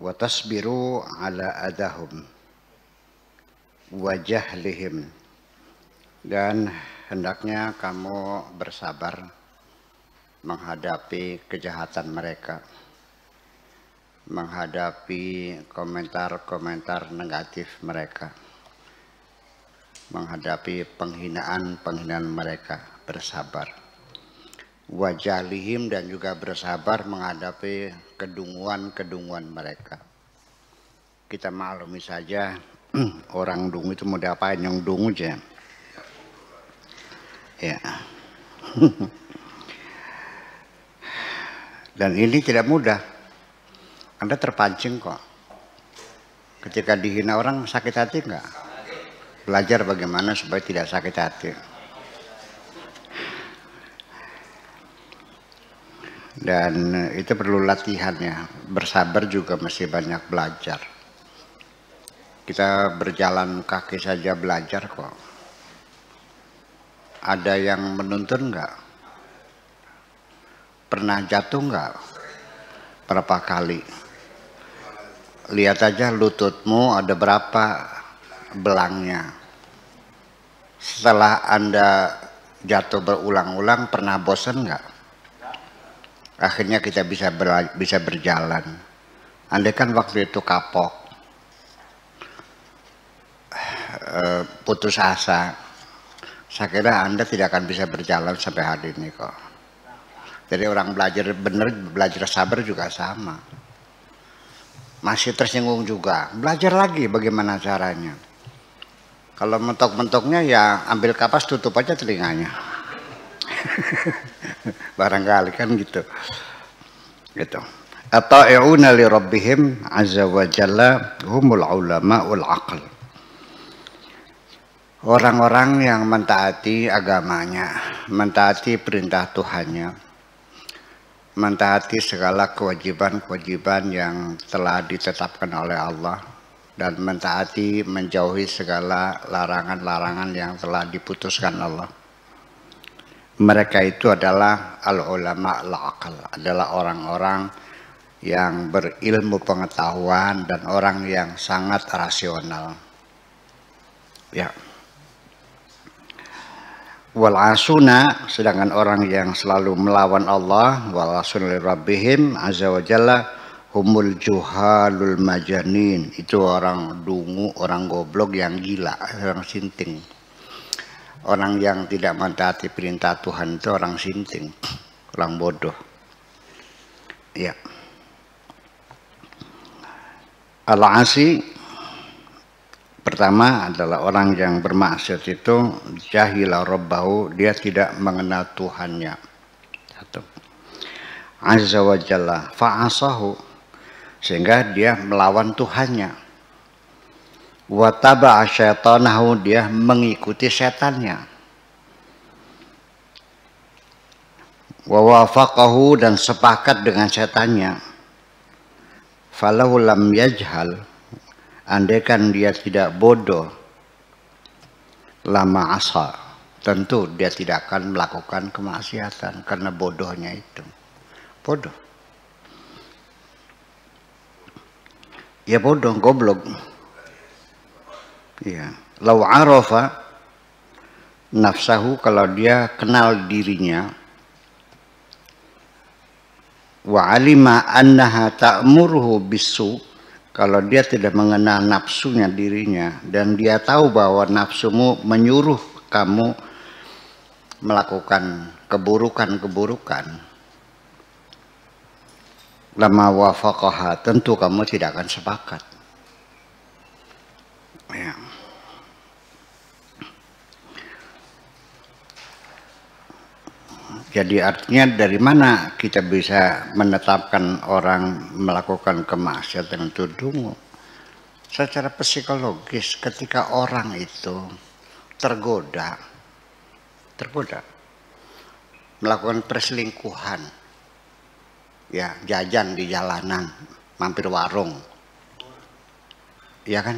wa tasbiru ala adahum wa jahlihim, dan hendaknya kamu bersabar menghadapi kejahatan mereka, menghadapi komentar-komentar negatif mereka, menghadapi penghinaan-penghinaan mereka, bersabar. Wajalihim, dan juga bersabar menghadapi kedunguan-kedunguan mereka. Kita maklumi saja orang dungu itu mau diapain, yang dungu aja. Ya. Dan ini tidak mudah. Anda terpancing kok. Ketika dihina orang sakit hati enggak? Belajar bagaimana supaya tidak sakit hati. Dan itu perlu latihan ya. Bersabar juga masih banyak belajar. Kita berjalan kaki saja belajar kok. Ada yang menuntun enggak? Pernah jatuh enggak? Berapa kali? Lihat aja lututmu ada berapa belangnya. Setelah Anda jatuh berulang-ulang, pernah bosan enggak? Akhirnya kita bisa berjalan. Andai kan waktu itu kapok, putus asa, saya kira Anda tidak akan bisa berjalan sampai hari ini kok. Jadi orang belajar benar, belajar sabar juga sama. Masih tersinggung juga, belajar lagi bagaimana caranya. Kalau mentok-mentoknya ya ambil kapas tutup aja telinganya. Barangkali kan gitu. Gitu. Ata'i'una li rabbihim azza wa jalla humul ulama'ul aql. Orang-orang yang mentaati agamanya, mentaati perintah Tuhannya, mentaati segala kewajiban-kewajiban yang telah ditetapkan oleh Allah, dan mentaati menjauhi segala larangan-larangan yang telah diputuskan Allah. Mereka itu adalah al-ulama al-aqal, adalah orang-orang yang berilmu pengetahuan dan orang yang sangat rasional. Ya. Wal asuna, sedangkan orang yang selalu melawan Allah, wal asuna li rabbihim azza wa jalla humul juhalul majanin, itu orang dungu, orang goblok yang gila, orang sinting. Orang yang tidak mentaati perintah Tuhan itu orang sinting, orang bodoh. Ya. Al-asi pertama adalah orang yang bermaksiat itu jahila rabbahu, dia tidak mengenal Tuhannya. Satu. Azza wa jalla fa'asahu, sehingga dia melawan Tuhannya. Wa taba'a syaitanahu, dia mengikuti setannya. Wa wafaqahu, dan sepakat dengan setannya. Falahu lam yajhal, andaikan dia tidak bodoh, lama asa, tentu dia tidak akan melakukan kemaksiatan karena bodohnya itu. Bodoh. Ya bodoh, goblok. Ya, lau arafa nafsahu, kalau dia kenal dirinya, wa alima annaha ta'muruhu bisu, kalau dia tidak mengenal nafsunya dirinya, dan dia tahu bahwa nafsumu menyuruh kamu melakukan keburukan-keburukan, lama wafaqaha, tentu kamu tidak akan sepakat. Ya. Jadi artinya dari mana kita bisa menetapkan orang melakukan kemaksiatan itu dungu? Secara psikologis, ketika orang itu tergoda melakukan perselingkuhan, ya jajan di jalanan, mampir warung, ya kan?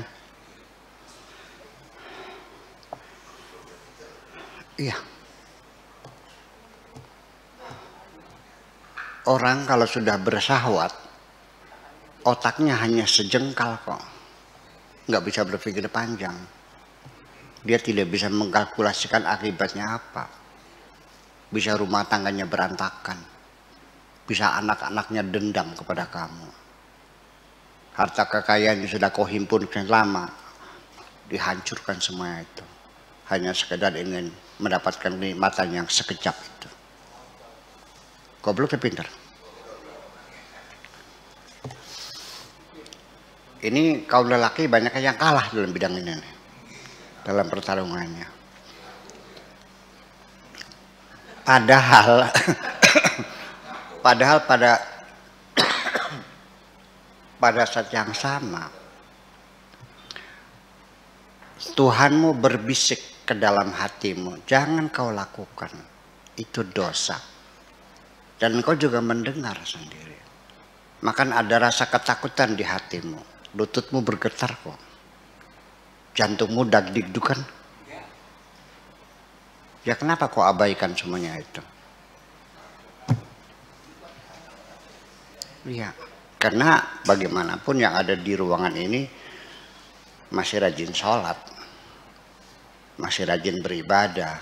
Iya. Orang kalau sudah bersahwat, otaknya hanya sejengkal kok. Nggak bisa berpikir panjang. Dia tidak bisa mengkalkulasikan akibatnya apa. Bisa rumah tangganya berantakan. Bisa anak-anaknya dendam kepada kamu. Harta kekayaan yang sudah kau himpun sekian lama, dihancurkan semua itu. Hanya sekedar ingin mendapatkan kenikmatan yang sekejap itu. Goblok ya pintar. Ini kaum lelaki banyak yang kalah dalam bidang ini nih, dalam pertarungannya. Padahal pada saat yang sama Tuhanmu berbisik ke dalam hatimu, jangan kau lakukan, itu dosa. Dan kau juga mendengar sendiri. Maka ada rasa ketakutan di hatimu, lututmu bergetar kok, jantungmu dag-digdukan. Ya kenapa kau abaikan semuanya itu? Iya, karena bagaimanapun yang ada di ruangan ini masih rajin sholat, masih rajin beribadah,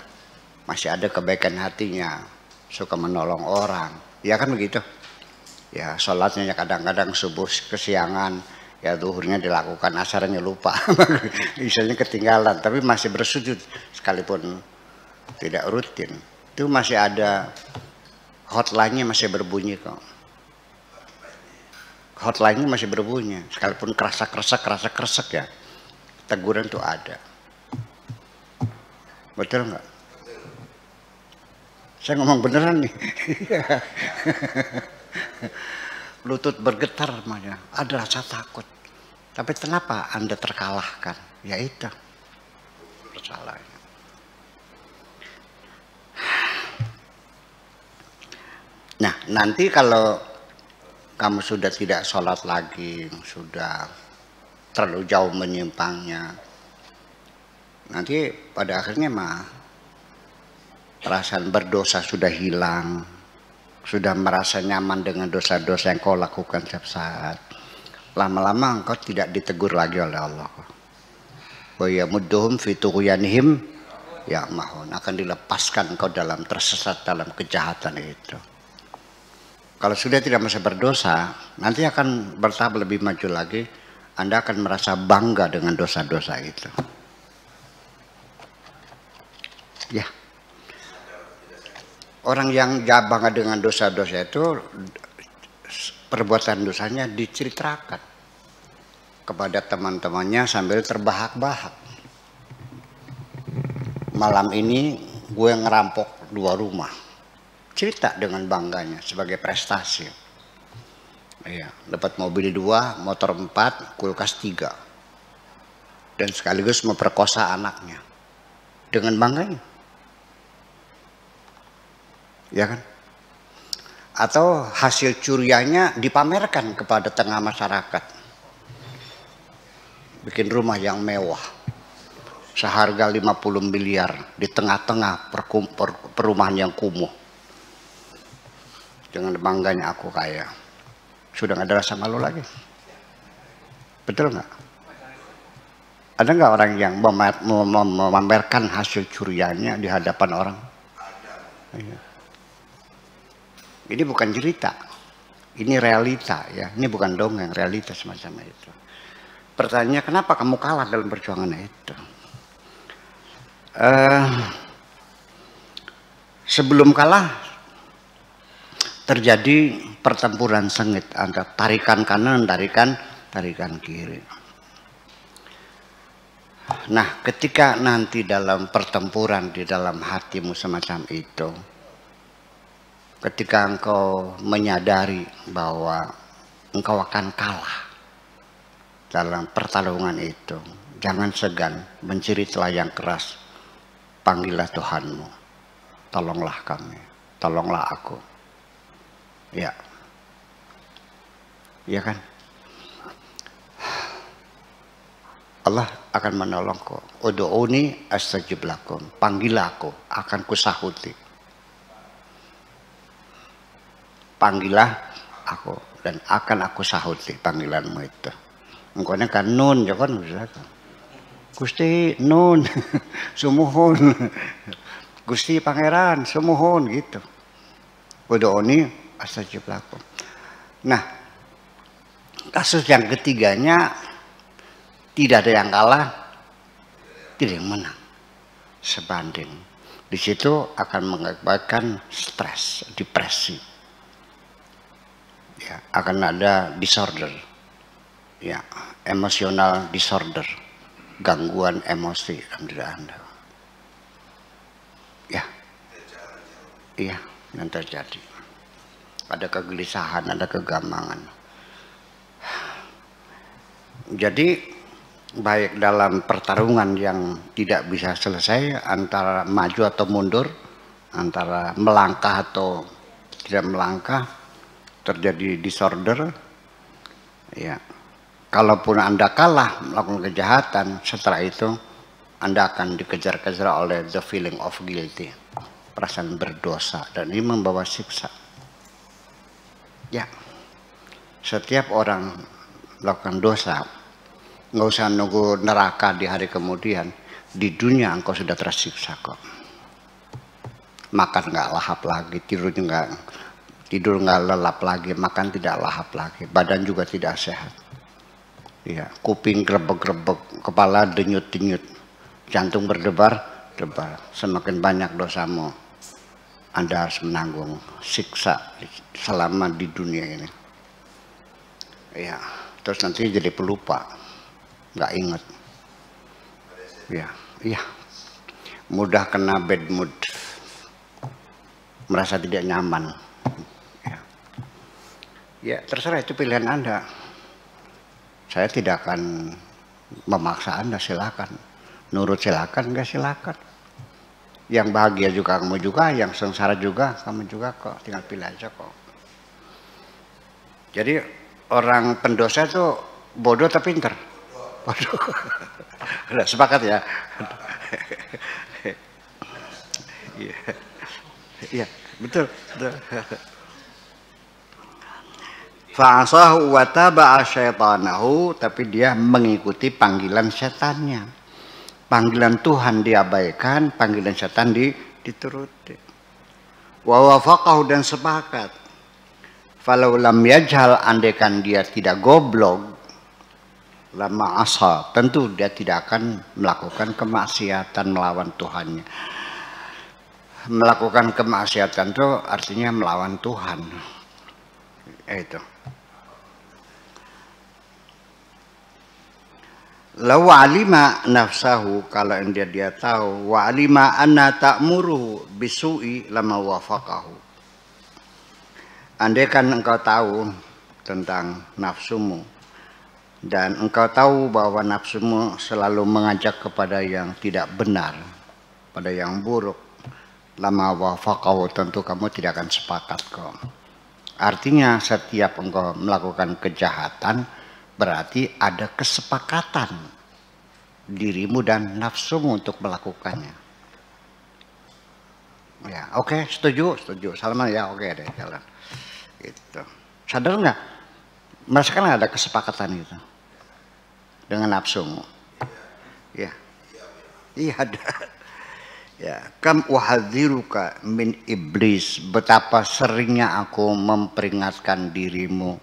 masih ada kebaikan hatinya, suka menolong orang, ya kan begitu? Ya sholatnya kadang-kadang subuh kesiangan, ya zuhurnya dilakukan, asarnya lupa, misalnya ketinggalan, tapi masih bersujud sekalipun tidak rutin. Itu masih ada hotline-nya masih berbunyi kok. Hotline-nya masih berbunyi, sekalipun kerasa-keresek ya, teguran tuh ada. Betul nggak? Saya ngomong beneran nih. Lutut bergetar namanya, ada rasa takut. Tapi kenapa Anda terkalahkan? Ya itu persoalannya. Nah, nanti kalau kamu sudah tidak sholat lagi, sudah terlalu jauh menyimpangnya, nanti pada akhirnya mah perasaan berdosa sudah hilang, sudah merasa nyaman dengan dosa-dosa yang kau lakukan setiap saat. Lama-lama engkau tidak ditegur lagi oleh Allah. Wa yamudduhum fi tughyanihim ya'mahun, akan dilepaskan engkau dalam tersesat dalam kejahatan itu. Kalau sudah tidak masih berdosa, nanti akan bertahap lebih maju lagi. Anda akan merasa bangga dengan dosa-dosa itu. Ya. Orang yang bangga dengan dosa-dosa itu, perbuatan dosanya diceritakan kepada teman-temannya sambil terbahak-bahak. Malam ini gue ngerampok 2 rumah. Cerita dengan bangganya sebagai prestasi. Iya, dapat mobil 2, motor 4, kulkas 3. Dan sekaligus memperkosa anaknya. Dengan bangganya. Ya kan? Atau hasil curiannya dipamerkan kepada tengah masyarakat. Bikin rumah yang mewah. Seharga 50 miliar di tengah-tengah perumahan yang kumuh. Dengan bangganya aku kaya. Sudah nggak ada rasa malu lagi. Betul nggak? Ada nggak orang yang memamerkan hasil curiannya di hadapan orang? Iya. Ini bukan cerita, ini realita ya. Ini bukan dongeng, realita semacam itu. Pertanyaannya, kenapa kamu kalah dalam perjuangan itu? Sebelum kalah terjadi pertempuran sengit antara tarikan kanan, tarikan kiri. Nah, ketika nanti dalam pertempuran di dalam hatimu semacam itu, ketika engkau menyadari bahwa engkau akan kalah dalam pertarungan itu, jangan segan menciri celah yang keras. Panggillah Tuhanmu, tolonglah kami, tolonglah aku. Ya, ya kan? Allah akan menolongku. Ud'uni astajib lakum. Panggillah aku, akan kusahuti. Panggillah aku, dan akan aku sahuti panggilanmu itu. Engkaunya kan nun, ya kan Gusti nun, sumuhun, Gusti pangeran, sumuhun gitu. Ud'uni astajib lakum. Nah, kasus yang ketiganya tidak ada yang kalah, tidak yang menang, sebanding. Di situ akan mengakibatkan stres, depresi, ya, akan ada disorder, ya, emosional disorder, gangguan emosi dalam diri Anda, ya, iya, yang terjadi. Ada kegelisahan, ada kegamangan. Jadi baik dalam pertarungan yang tidak bisa selesai antara maju atau mundur, antara melangkah atau tidak melangkah, terjadi disorder, ya. Kalaupun Anda kalah melakukan kejahatan, setelah itu Anda akan dikejar-kejar oleh the feeling of guilty, perasaan berdosa, dan ini membawa siksa. Ya, setiap orang melakukan dosa, nggak usah nunggu neraka di hari kemudian, di dunia engkau sudah tersiksa kok. Makan nggak lahap lagi, tidur nggak lelap lagi, makan tidak lahap lagi, badan juga tidak sehat. Ya, kuping grebek-grebek, kepala denyut-denyut, jantung berdebar-debar. Semakin banyak dosamu, Anda harus menanggung siksa selama di dunia ini. Ya, terus nanti jadi pelupa. Nggak ingat, ya, iya, mudah kena bad mood, merasa tidak nyaman, ya, ya terserah, itu pilihan Anda. Saya tidak akan memaksa Anda, silakan, nurut silakan, enggak silakan. Yang bahagia juga kamu juga, yang sengsara juga kamu juga kok, tinggal pilih aja kok. Jadi orang pendosa itu bodoh tapi pinter. Waduh, udah sepakat ya? Iya, iya, betul, betul. Fa'asahu wa taba'a syaitanahu, tapi dia mengikuti panggilan setannya. Panggilan Tuhan diabaikan, panggilan setan dituruti. Wa wafaqahu, dan sepakat. Falau lam yajhal, andaikan dia tidak goblok, lama asal, tentu dia tidak akan melakukan kemaksiatan melawan Tuhannya. Melakukan kemaksiatan itu artinya melawan Tuhan. Itu. Law alima nafsahu, kalau dia tahu, wa alima anna ta'muruhu bisu'i lama wafaqahu. Andaikan engkau tahu tentang nafsumu, dan engkau tahu bahwa nafsumu selalu mengajak kepada yang tidak benar, pada yang buruk, lama wafaqahu, tentu kamu tidak akan sepakat kok. Artinya setiap engkau melakukan kejahatan, berarti ada kesepakatan dirimu dan nafsumu untuk melakukannya. Ya, oke, setuju. Salman, ya, oke deh, jalan. Gitu. Sadar nggak? Merasakan ada kesepakatan itu dengan nafsumu? Ya, iya ada. Ya, kam uhadziruka min iblis, betapa seringnya aku memperingatkan dirimu,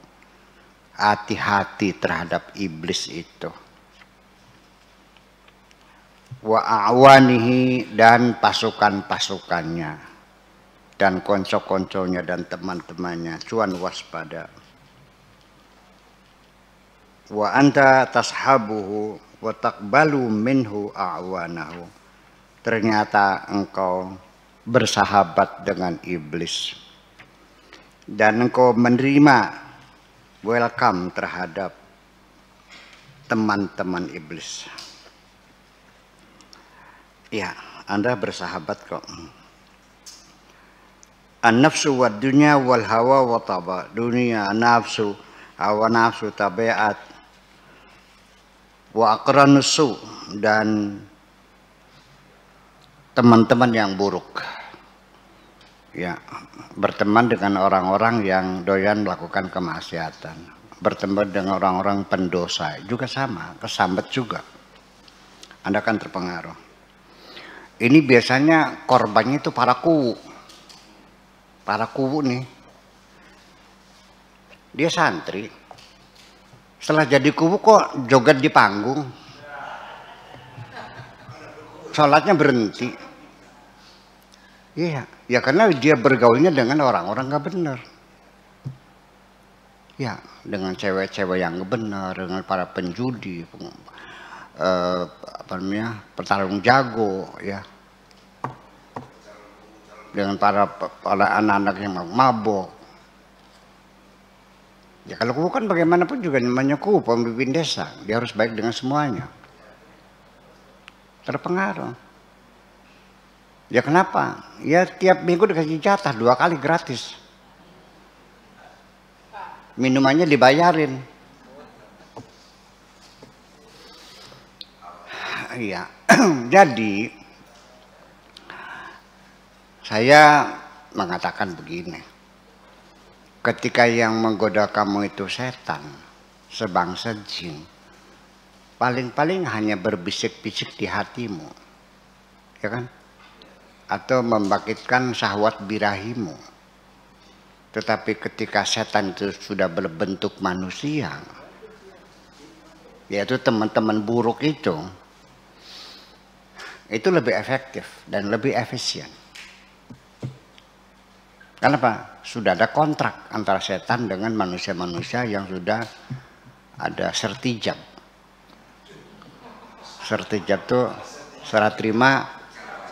hati-hati terhadap iblis itu. Wa a'wanihi, dan pasukan-pasukannya, dan konco-konconya dan teman-temannya, cuan waspada. Wa anta tashabuhu wa taqbalu minhu a'wanahu, ternyata engkau bersahabat dengan iblis dan engkau menerima, welcome terhadap teman-teman iblis. Ya, Anda bersahabat kok. An-nafsu wa dunya wal hawa wa taba, dunia, nafsu, hawa nafsu, tabiat, wa aqranusu, dan teman-teman yang buruk. Ya, berteman dengan orang-orang yang doyan melakukan kemaksiatan, berteman dengan orang-orang pendosa juga sama, kesambat juga. Anda akan terpengaruh. Ini biasanya korbannya itu para kuwu. Para kuwu nih, dia santri. Setelah jadi kuwu kok joget di panggung. Sholatnya berhenti. Iya, ya karena dia bergaulnya dengan orang-orang nggak benar. Ya, dengan cewek-cewek yang nggak benar, dengan para penjudi, apa namanya, petarung jago, ya, dengan para anak-anak yang mabok. Ya kalau kubu kan bagaimanapun juga namanya kubu, pemimpin desa, dia harus baik dengan semuanya. Terpengaruh. Ya kenapa? Ya tiap minggu dikasih jatah 2 kali gratis. Minumannya dibayarin. Iya. Jadi saya mengatakan begini. Ketika yang menggoda kamu itu setan, sebangsa jin, paling-paling hanya berbisik-bisik di hatimu, ya kan? Atau membangkitkan syahwat birahimu. Tetapi ketika setan itu sudah berbentuk manusia, yaitu teman-teman buruk itu lebih efektif dan lebih efisien. Kenapa? Sudah ada kontrak antara setan dengan manusia-manusia yang sudah ada sertijab. Sertijab itu serah terima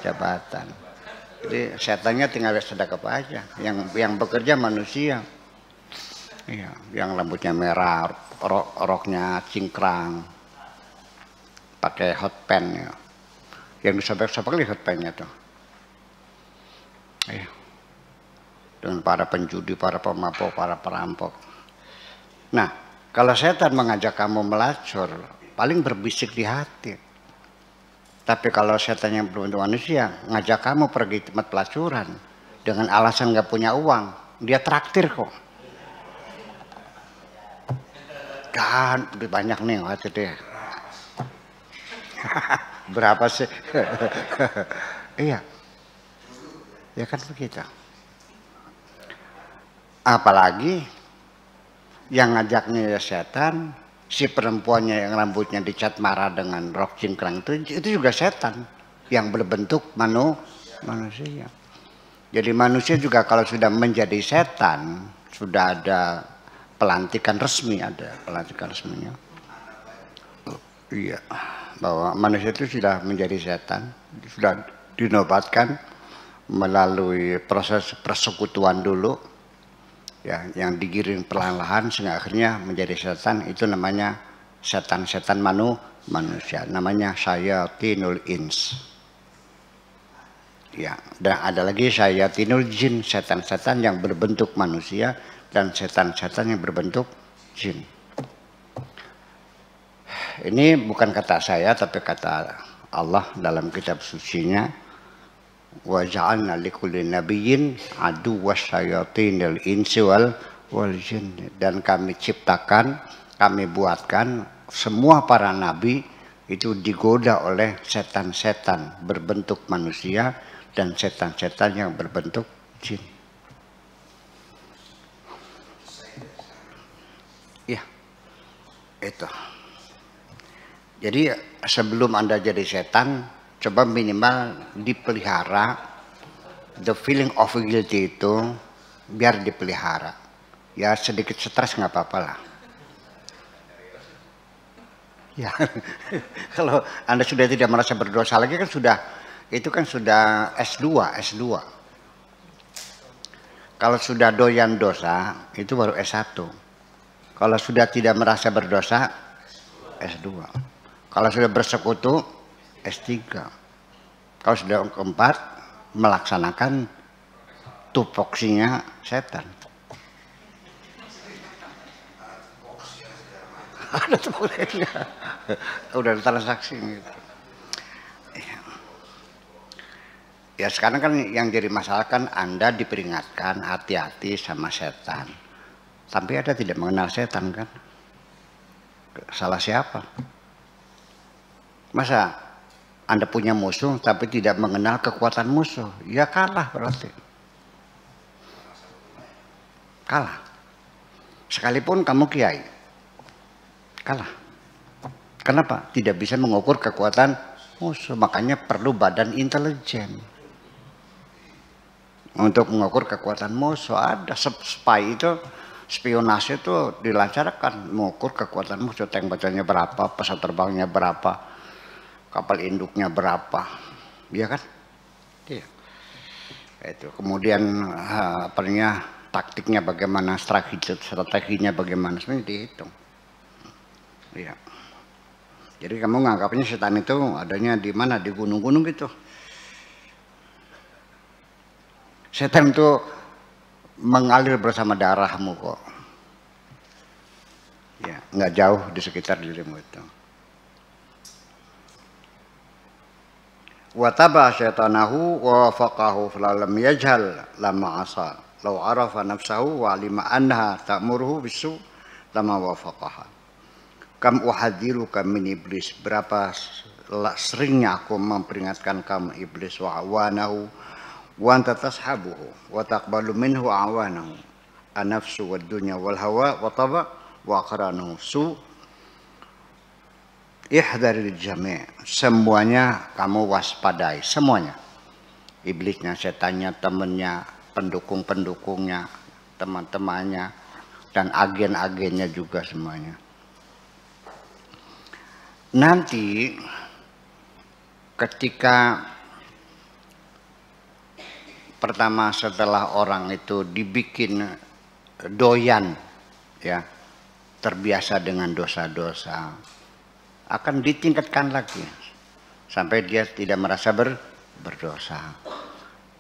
jabatan. Jadi setannya tinggal sedekap aja. Yang bekerja manusia. Iya, yang rambutnya merah, roknya cingkrang, pakai hot pen ya. Yang disobek-sobek hot pennya tuh. Iya. Dengan para penjudi, para pemabok, para perampok. Nah, kalau setan mengajak kamu melacur, paling berbisik di hati. Tapi kalau setan yang berbentuk manusia ngajak kamu pergi tempat pelacuran dengan alasan nggak punya uang, dia traktir kok. Kan lebih banyak nih waktu itu ya. Berapa sih? Iya. Ya kan begitu. Apalagi yang ngajaknya ya setan, si perempuannya yang rambutnya dicat marah dengan rok cingkrang itu juga setan yang berbentuk manusia. Jadi manusia juga kalau sudah menjadi setan, sudah ada pelantikan resmi, ada pelantikan resminya. Iya, bahwa manusia itu sudah menjadi setan, sudah dinobatkan melalui proses persekutuan dulu. Ya, yang digiring perlahan-lahan sehingga akhirnya menjadi setan, itu namanya setan-setan manusia, namanya syayatinul ins. Ya, dan ada lagi syayatinul jin, setan-setan yang berbentuk manusia dan setan-setan yang berbentuk jin. Ini bukan kata saya tapi kata Allah dalam kitab sucinya. Wa ja'alna likulli nabiyyin aduwwas syayatinil insi wal jin, dan kami ciptakan, kami buatkan semua para nabi itu digoda oleh setan-setan berbentuk manusia dan setan-setan yang berbentuk jin. Ya, itu. Jadi sebelum Anda jadi setan, coba minimal dipelihara the feeling of guilty itu, biar dipelihara. Ya sedikit stres nggak apa-apa lah. Ya, kalau Anda sudah tidak merasa berdosa lagi kan sudah, itu kan sudah S2. Kalau sudah doyan dosa itu baru S1. Kalau sudah tidak merasa berdosa S2. Kalau sudah bersekutu S3. Kalau sudah keempat melaksanakan tupoksinya setan. Ada tupoksinya. Udah transaksi gitu. Ya sekarang kan yang jadi masalah kan Anda diperingatkan hati-hati sama setan. Tapi Anda tidak mengenal setan kan? Salah siapa? Masa Anda punya musuh tapi tidak mengenal kekuatan musuh? Ya kalah berarti. Kalah. Sekalipun kamu kiai. Kalah. Kenapa? Tidak bisa mengukur kekuatan musuh. Makanya perlu badan intelijen. Untuk mengukur kekuatan musuh. Ada spy itu, spionase itu dilancarkan. Mengukur kekuatan musuh. Tank baterainya berapa, pesawat terbangnya berapa, kapal induknya berapa. Iya kan? Iya. Itu. Kemudian taktiknya bagaimana, strateginya bagaimana. Sebenarnya dihitung. Iya. Jadi kamu nganggapnya setan itu adanya di mana? Di gunung-gunung gitu. Setan itu mengalir bersama darahmu kok. Ya, nggak jauh di sekitar dirimu itu. Wa taba syaitanahu wa faqahu falam yajhal lama asa. Law arafa nafsahu wa alima anha ta'muruhu bisu lama wafaqaha. Kam uhadiruka min iblis, berapa seringnya aku memperingatkan kamu iblis, wa awanahu wa anta tashabuhu wa taqbalu minhu awanahu an-nafsu wad dunya wal hawa wa taba wa qaranahu su ihdaril jami', semuanya kamu waspadai, semuanya. Iblisnya, setannya, temannya, pendukung-pendukungnya, teman-temannya, dan agen-agennya juga semuanya. Nanti ketika pertama setelah orang itu dibikin doyan, ya, terbiasa dengan dosa-dosa, akan ditingkatkan lagi sampai dia tidak merasa berdosa.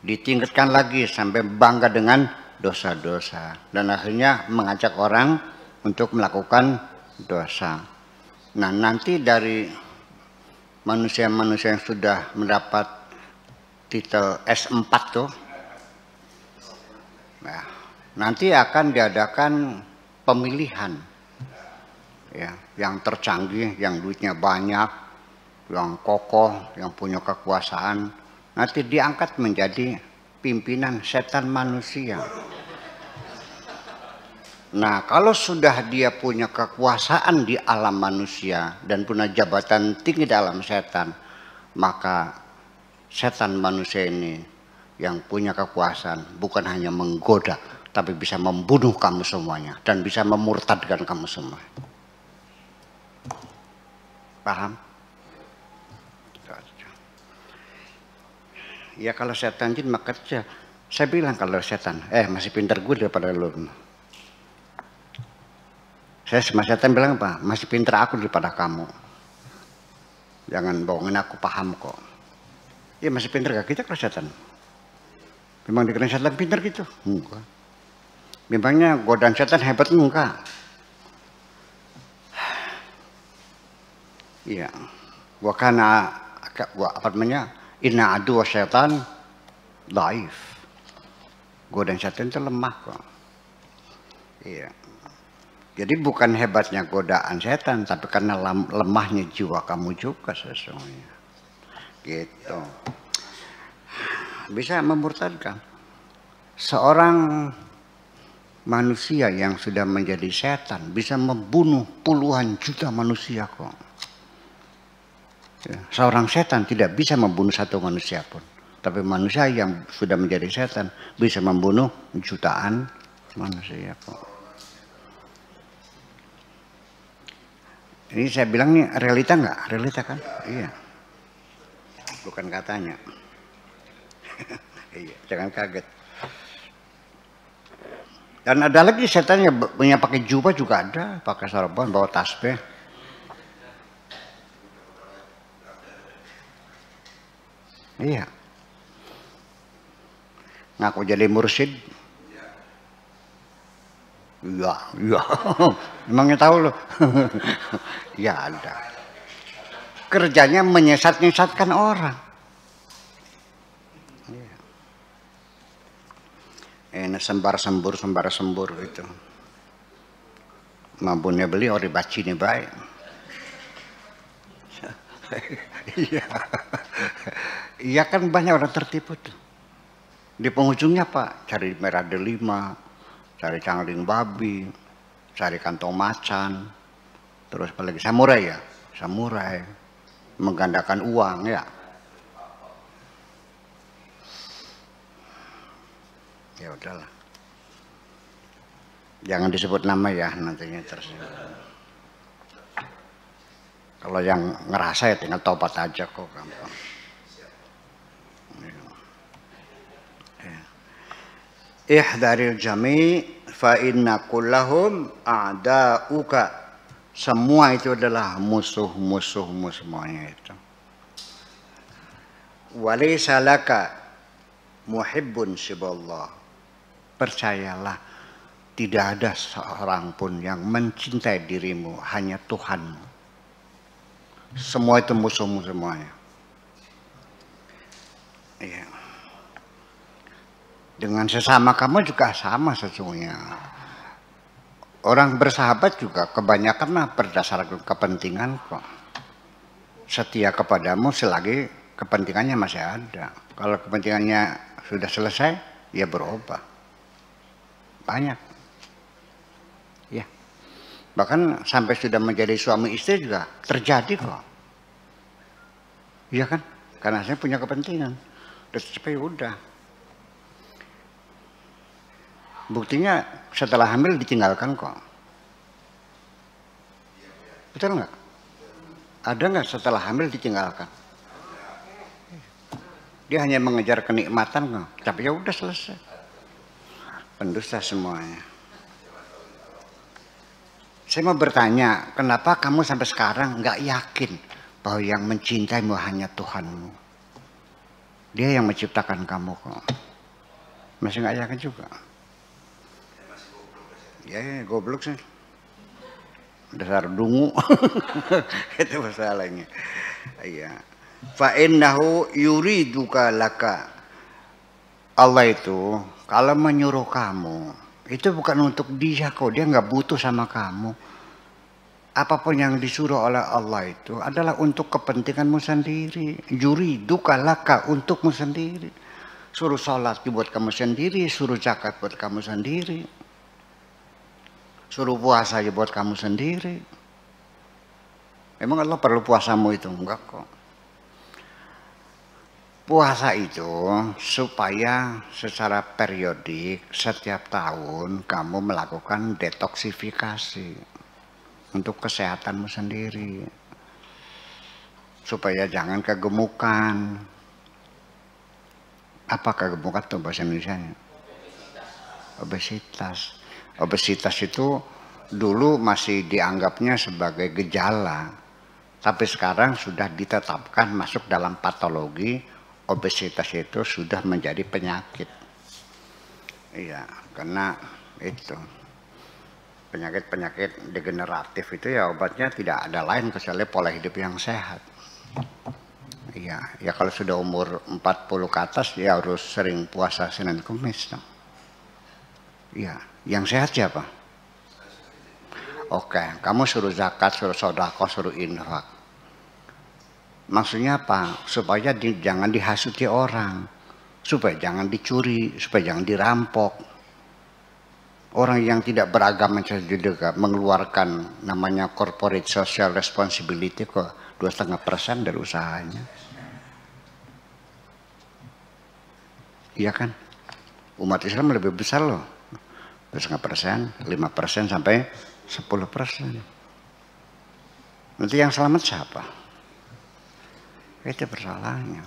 Ditingkatkan lagi sampai bangga dengan dosa-dosa dan akhirnya mengajak orang untuk melakukan dosa. Nah, nanti dari manusia-manusia yang sudah mendapat titel S4 tuh, nah, nanti akan diadakan pemilihan, ya, yang tercanggih, yang duitnya banyak, yang kokoh, yang punya kekuasaan, nanti diangkat menjadi pimpinan setan manusia. Nah, kalau sudah dia punya kekuasaan di alam manusia dan punya jabatan tinggi dalam setan, maka setan manusia ini yang punya kekuasaan bukan hanya menggoda, tapi bisa membunuh kamu semuanya dan bisa memurtadkan kamu semua. Paham? Ya kalau setan jin maka kerja. Saya bilang kalau setan, masih pintar gue daripada lu. Saya sama setan bilang apa? Masih pintar aku daripada kamu. Jangan bohongin aku, paham kok. Ya masih pintar gak kita kalau setan? Memang dikira setan pintar gitu? Enggak. Memangnya godaan setan hebat? Enggak. Iya. Inna adu wa syaitan daif. Godaan setan itu lemah kok. Iya. Jadi bukan hebatnya godaan setan, tapi karena lemahnya jiwa kamu juga sesungguhnya. Gitu. Bisa memurtadkan. Seorang manusia yang sudah menjadi setan bisa membunuh puluhan juta manusia kok. Ya, seorang setan tidak bisa membunuh satu manusia pun. Tapi manusia yang sudah menjadi setan bisa membunuh jutaan manusia kok. Ini saya bilang nih realita nggak? Realita kan? Iya. Bukan katanya. Iya, jangan kaget. Dan ada lagi setan yang punya pakai jubah juga ada, pakai sorban, bawa tasbih. Iya. Ngaku jadi mursyid. Iya, iya. Emangnya tahu loh. Ya ada. Kerjanya menyesat-nyesatkan orang. Iya. Enak sembar sembur gitu. Mampune beli ori bacine bae. Iya. Iya kan banyak orang tertipu tuh. Di penghujungnya Pak, cari merah delima, cari cangling babi, cari kantong macan, terus apalagi samurai ya, samurai, menggandakan uang ya. Ya udahlah. Jangan disebut nama ya nantinya terus. Kalau yang ngerasa ya tinggal tobat aja kok gampang. Ihdaril jami' fa inna kullahum a'da'uka. Semua itu adalah musuh-musuhmu semuanya itu. Walaysa laka muhibbun siballah. Percayalah, tidak ada seorang pun yang mencintai dirimu, hanya Tuhanmu. Semua itu musuhmu semuanya. Iya. Dengan sesama kamu juga sama sesungguhnya. Orang bersahabat juga kebanyakan berdasarkan kepentingan kok. Setia kepadamu selagi kepentingannya masih ada. Kalau kepentingannya sudah selesai, ya berubah. Banyak. Ya. Bahkan sampai sudah menjadi suami istri juga terjadi kok. Iya kan? Karena saya punya kepentingan. Terus sampai udah. Buktinya setelah hamil ditinggalkan kok. Betul nggak? Ada nggak setelah hamil ditinggalkan? Dia hanya mengejar kenikmatan kok. Tapi ya udah selesai. Pendusta semuanya. Saya mau bertanya, kenapa kamu sampai sekarang nggak yakin bahwa yang mencintaimu hanya Tuhanmu? Dia yang menciptakan kamu kok. Masih nggak yakin juga? Ya, goblok sih. Dasar dungu. Itu masalahnya. Iya. Fa innahu yuriduka laka. Allah itu kalau menyuruh kamu, itu bukan untuk dia kok. Dia nggak butuh sama kamu. Apapun yang disuruh oleh Allah itu adalah untuk kepentinganmu sendiri. Yuriduka laka, untukmu sendiri. Suruh sholat buat kamu sendiri, suruh zakat buat kamu sendiri. Suruh puasa aja buat kamu sendiri. Emang Allah perlu puasamu itu? Enggak kok. Puasa itu supaya secara periodik setiap tahun kamu melakukan detoksifikasi untuk kesehatanmu sendiri. Supaya jangan kegemukan. Apa kegemukan tuh bahasa Indonesianya? Obesitas. Obesitas itu dulu masih dianggapnya sebagai gejala, tapi sekarang sudah ditetapkan masuk dalam patologi. Obesitas itu sudah menjadi penyakit. Iya, karena itu penyakit degeneratif itu ya obatnya tidak ada lain kecuali pola hidup yang sehat. Iya, ya kalau sudah umur 40 ke atas ya harus sering puasa Senin Kamis. Iya. Yang sehat siapa? Oke, kamu suruh zakat, suruh sedekah, suruh infak. Maksudnya apa? Supaya jangan dihasuti orang, supaya jangan dicuri, supaya jangan dirampok. Orang yang tidak beragama juga mengeluarkan namanya corporate social responsibility kok 2,5% dari usahanya. Iya kan? Umat Islam lebih besar loh. 2,5%, 5% sampai 10%. Nanti yang selamat siapa? Itu persoalannya.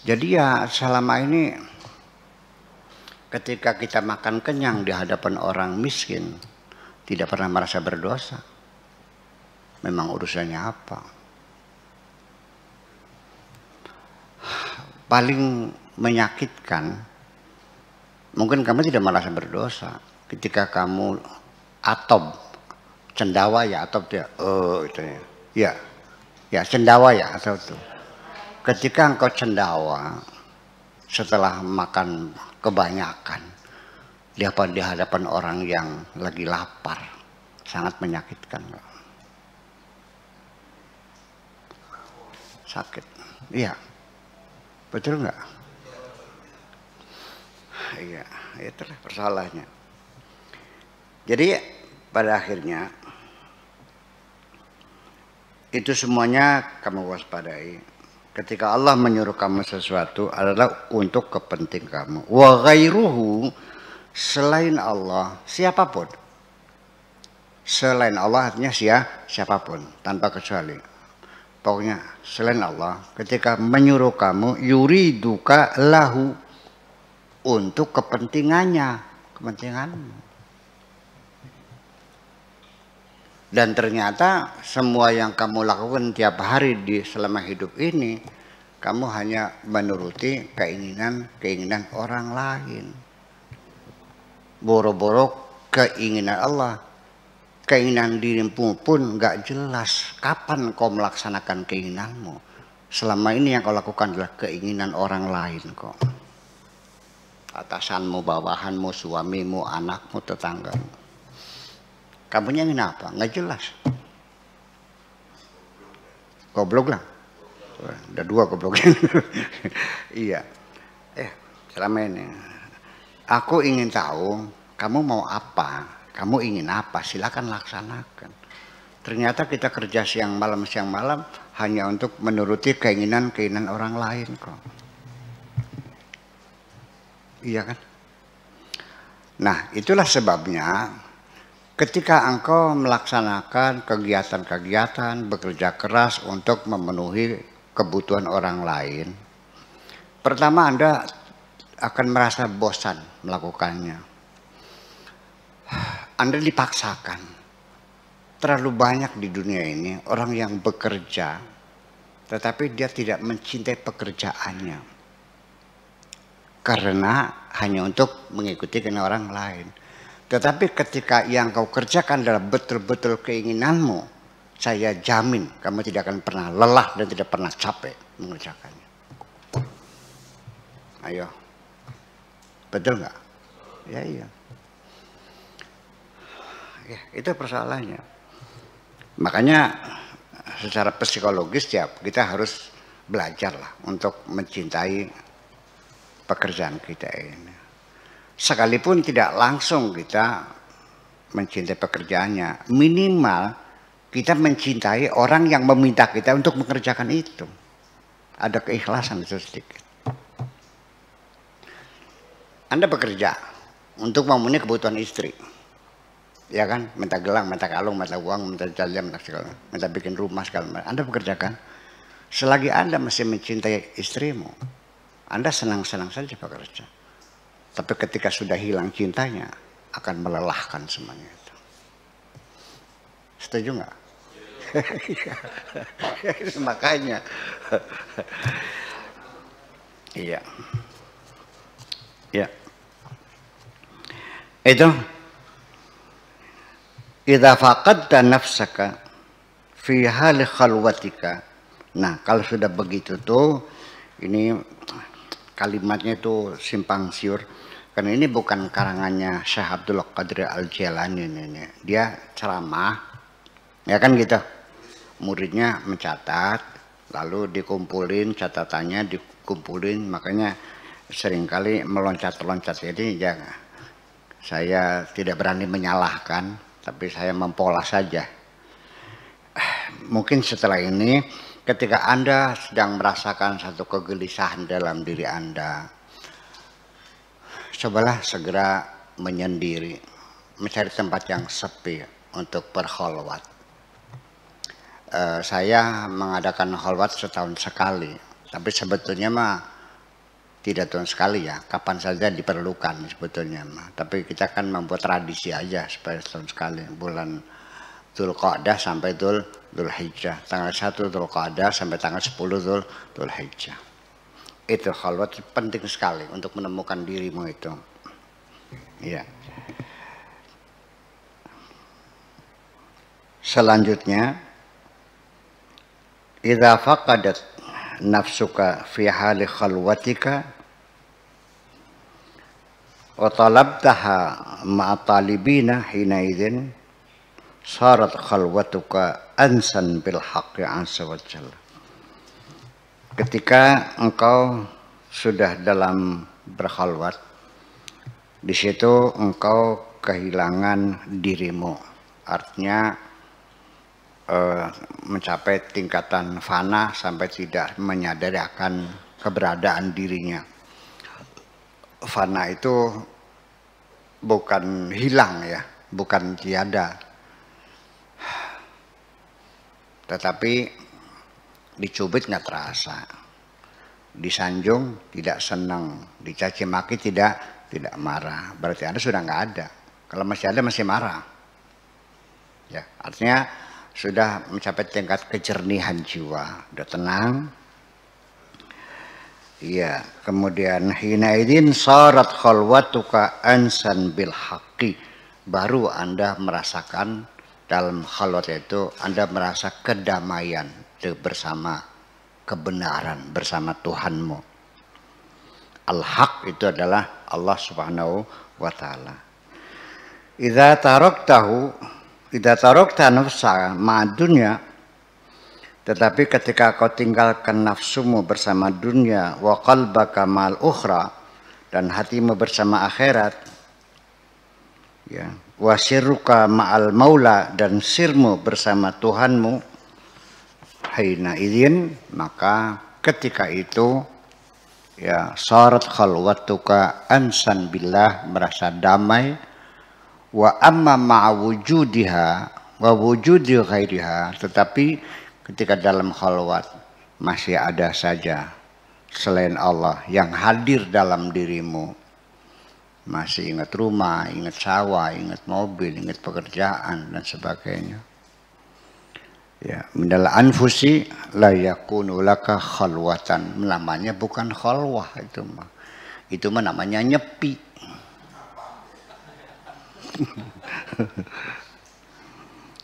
Jadi ya selama ini ketika kita makan kenyang di hadapan orang miskin, tidak pernah merasa berdosa. Memang urusannya apa? Paling menyakitkan, mungkin kamu tidak merasa berdosa ketika kamu atob, cendawa ya atob dia, itu ya, ya cendawa ya atau itu. Ketika engkau cendawa, setelah makan kebanyakan di hadapan orang yang lagi lapar, sangat menyakitkan. Sakit, iya, betul nggak? Iya, itulah persoalannya. Jadi pada akhirnya itu semuanya kamu waspadai. Ketika Allah menyuruh kamu sesuatu adalah untuk kepentingan kamu. Wa ghairuhu, selain Allah, siapapun. Selain Allah artinya siapapun, tanpa kecuali. Pokoknya selain Allah, ketika menyuruh kamu yuriduka lahu, untuk kepentingannya, kepentinganmu. Dan ternyata semua yang kamu lakukan tiap hari selama hidup ini, kamu hanya menuruti keinginan orang lain. Boro-boro keinginan Allah, keinginan dirimu pun nggak jelas. Kapan kau melaksanakan keinginanmu? Selama ini yang kau lakukan adalah keinginan orang lain kok. Atasanmu, bawahanmu, suamimu, anakmu, tetanggamu. Kamu ingin apa? Nggak jelas. Goblok lah. Udah 2 gobloknya. Iya. Selama ini aku ingin tahu kamu mau apa, kamu ingin apa, silakan laksanakan. Ternyata kita kerja siang malam hanya untuk menuruti keinginan orang lain kok. Iya kan? Nah, itulah sebabnya ketika engkau melaksanakan kegiatan-kegiatan, bekerja keras untuk memenuhi kebutuhan orang lain, pertama Anda akan merasa bosan melakukannya. Anda dipaksakan. Terlalu banyak di dunia ini orang yang bekerja, tetapi dia tidak mencintai pekerjaannya. Karena hanya untuk mengikuti keinginan orang lain. Tetapi ketika yang kau kerjakan adalah betul-betul keinginanmu, saya jamin kamu tidak akan pernah lelah dan tidak pernah capek mengerjakannya. Ayo, betul nggak? Ya iya. Ya, itu persoalannya. Makanya secara psikologis ya kita harus belajar lah untuk mencintai pekerjaan kita ini. Sekalipun tidak langsung kita mencintai pekerjaannya, minimal kita mencintai orang yang meminta kita untuk mengerjakan itu. Ada keikhlasan itu sedikit. Anda bekerja untuk memenuhi kebutuhan istri. Ya kan, minta gelang, minta kalung, minta uang, minta jajan, minta bikin rumah segala macam. Anda bekerjakan. Selagi Anda masih mencintai istrimu, Anda senang-senang saja bekerja. Tapi ketika sudah hilang cintanya, akan melelahkan semuanya itu. Setuju nggak? Makanya. Iya. Ya. Itu. Idza faqadta nafsaka fi hali khalwatika. Nah, kalau sudah begitu tuh, ini kalimatnya itu simpang siur. Karena ini bukan karangannya Syekh Abdul Qadir Al-Jailani ini. Dia ceramah, ya kan gitu. Muridnya mencatat, lalu dikumpulin catatannya, dikumpulin. Makanya seringkali meloncat-loncat. Jadi ya, saya tidak berani menyalahkan, tapi saya mempola saja. Mungkin setelah ini, ketika Anda sedang merasakan satu kegelisahan dalam diri Anda, cobalah segera menyendiri, mencari tempat yang sepi untuk berkholwat. Saya mengadakan kholwat setahun sekali, tapi sebetulnya mah tidak tahun sekali ya, kapan saja diperlukan sebetulnya mah. Tapi kita kan membuat tradisi aja supaya setahun sekali, bulan Dzulqa'dah sampai Dzulhijjah, tanggal 1 Dzulqa'dah sampai tanggal 10 Dzulhijjah. Itu khalwat penting sekali untuk menemukan dirimu itu. Iya. Selanjutnya, idza faqadat nafsuka fi hali khalwatika wa talabtaha ma'a talibina hina idzin sarat khalwatuka ansan bil haqqi azza wa jalla. Ketika engkau sudah dalam berkhalwat, di situ engkau kehilangan dirimu, artinya mencapai tingkatan fana sampai tidak menyadari akan keberadaan dirinya. Fana itu bukan hilang ya, bukan tiada, tetapi dicubit nggak terasa, disanjung tidak senang, dicaci maki tidak marah. Berarti Anda sudah nggak ada. Kalau masih ada masih marah. Ya, artinya sudah mencapai tingkat kejernihan jiwa, udah tenang. Iya, kemudian hina idzin sarat khalwatuka ansan bil haqqi. Baru Anda merasakan dalam khalwat itu Anda merasa kedamaian bersama kebenaran, bersama Tuhanmu. Al-haq itu adalah Allah Subhanahu wa taala. Idza tarakta nafsa ma'dunya, tetapi ketika kau tinggalkan nafsumu bersama dunia, wa qalbaka ma'al ukhra, dan hatimu bersama akhirat, ya, wa sirruka ma'al maula, dan sirmu bersama Tuhanmu, hina idzin, maka ketika itu ya sarat khalwatuka ansan billah, merasa damai. Wa amma ma'a wujudiha wa wujudi ghairiha, tetapi ketika dalam khalwat masih ada saja selain Allah yang hadir dalam dirimu. Masih ingat rumah, ingat sawah, ingat mobil, ingat pekerjaan dan sebagainya. Ya, minal anfusi la yakunu laka khalwatan. Namanya bukan khalwah itu mah. Itu mah namanya nyepi.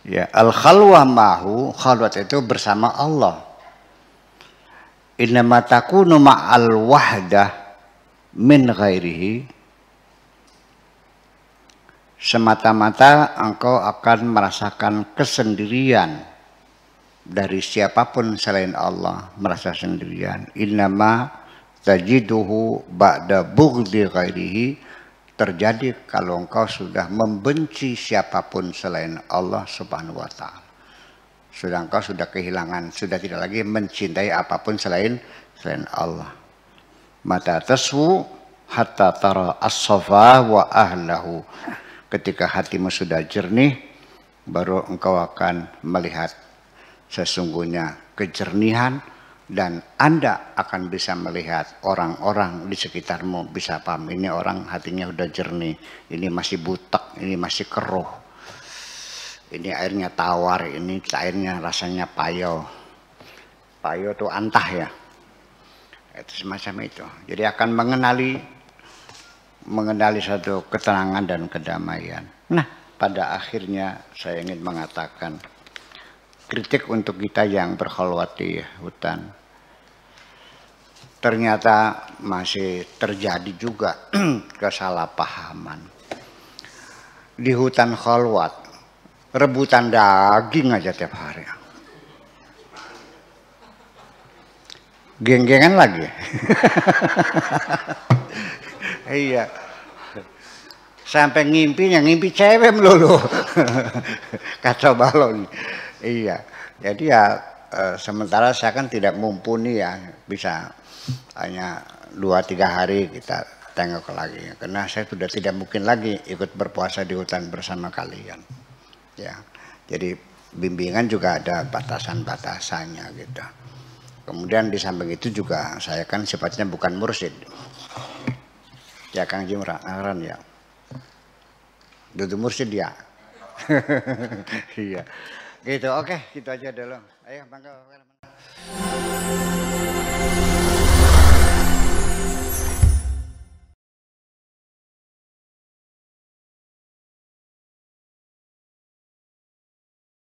Ya, al khalwah mahu, khalwat itu bersama Allah. Innama takunu ma'al wahdah min ghairihi. Semata-mata engkau akan merasakan kesendirian dari siapapun selain Allah, merasa sendirian. Innama tajiduhu ba'da bughdi ghairihi, terjadi kalau engkau sudah membenci siapapun selain Allah Subhanahu wa taala. Sudah engkau sudah kehilangan, sudah tidak lagi mencintai apapun selain Allah. Mata taswu hatta tara as-safa wa ahlahu. Ketika hatimu sudah jernih, baru engkau akan melihat sesungguhnya kejernihan, dan Anda akan bisa melihat orang-orang di sekitarmu, bisa paham ini orang hatinya udah jernih, ini masih butek, ini masih keruh, ini airnya tawar, ini airnya rasanya payo itu antah ya, itu semacam itu. Jadi akan mengenali satu ketenangan dan kedamaian. Nah, pada akhirnya saya ingin mengatakan kritik untuk kita yang berkhalwat di hutan. Ternyata masih terjadi juga kesalahpahaman. Di hutan khalwat, rebutan daging aja tiap hari. Geng-gengan lagi. Iya. Sampai ngimpi cewek melulu. Kacau balon. Iya, jadi ya sementara saya kan tidak mumpuni ya, bisa hanya 2-3 hari kita tengok lagi. Karena saya sudah tidak mungkin lagi ikut berpuasa di hutan bersama kalian. Ya, jadi bimbingan juga ada batasan-batasannya gitu. Kemudian di samping itu juga saya kan sifatnya bukan mursyid. Ya Kang Jimran ya. Dudu mursyid ya. Iya. Gitu, oke, gitu aja dulu. Ayo, bangga.